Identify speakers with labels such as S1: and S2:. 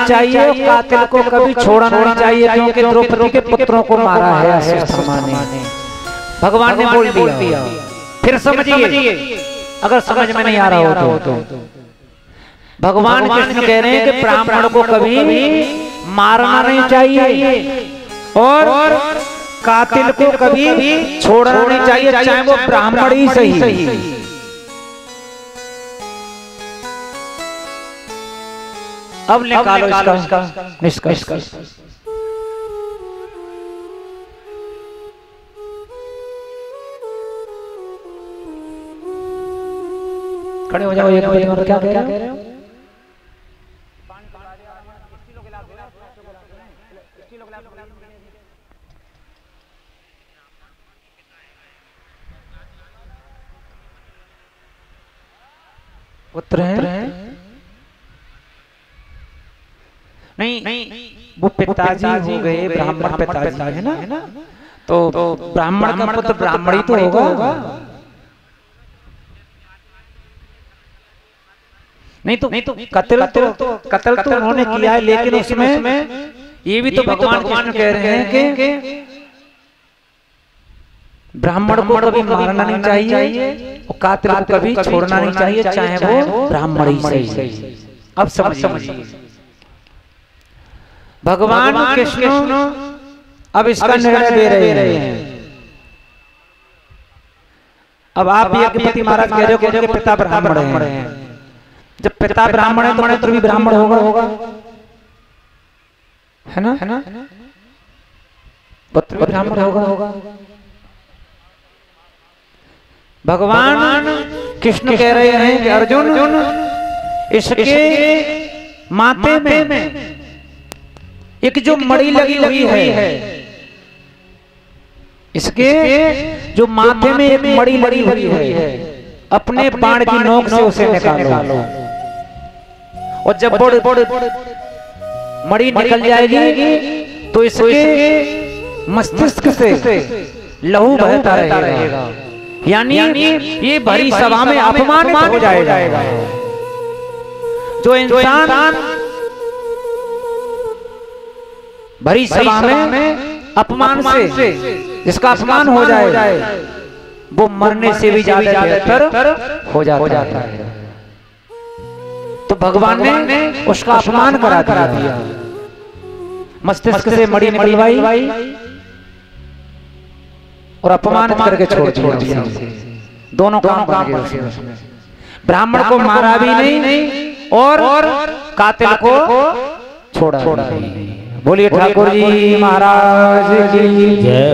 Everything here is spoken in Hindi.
S1: नहीं चाहिए और कातिल को कभी छोड़ना नहीं चाहिए, क्योंकि द्रौपदी के पुत्रों को मारा है अश्वत्थामा ने। भगवान ने बोल दिया। फिर समझिए, अगर समझ में नहीं आ रहा हो तो भगवान कृष्ण कह रहे हैं कि ब्राह्मण को कभी मारना नहीं चाहिए और कातिल को कभी छोड़ना नहीं चाहिए, चाहे वो ब्राह्मण ही सही। अब निकालो इसका निष्कर्ष। खड़े हो जाओ, एक मिनट। क्या कह रहे हो? पुत्र हैं? नहीं, वो पिताजी हो गए, ब्राह्मण पिताजी है ना, तो ब्राह्मण का पुत्र ब्राह्मण ही तो होगा। नहीं तो कत्ल तो उन्होंने किया है, लेकिन उसमें ये भी तो भगवान कृष्ण कह रहे हैं कि ब्राह्मण को कभी मारना नहीं चाहिए और कातिल को कभी छोड़ना नहीं चाहिए, चाहे वो ब्राह्मण ही सही। अब समझिए, भगवान कृष्ण अब इसका निर्णय दे रहे हैं। अब आप यज्ञपति महाराज कह रहे हो कि पिता ब्राह्मण हैं। जब पिता ब्राह्मण है तो पुत्र भी ब्राह्मण होगा, है ना? पुत्र भी ब्राह्मण होगा। भगवान कृष्ण कह रहे हैं कि अर्जुन, इसके माथे में एक जो मणि लगी हुई है, इसके जो माथे में एक मणि लगी हुई है, अपने बाण की नोक से उसे निकालो और जब मणि निकल जाएगी तो इसके मस्तिष्क से लहू बहता रहेगा, यानी ये भरी सभा में अपमानित हो जाएगा। जो इंसान भरी सभा में अपमान से जिसका अपमान हो जाए, वो मरने से भी ज्यादा बेहतर हो जाता है। तो भगवान ने उसका अपमान करा दिया, मस्तिष्क से मणि निकलवाई और अपमानित करके छोड़ दिया। दोनों काम कर गए उसमें। ब्राह्मण को मारा भी नहीं और कातिल को छोड़ा नहीं। बोलिए ठाकुर जी महाराज की जय।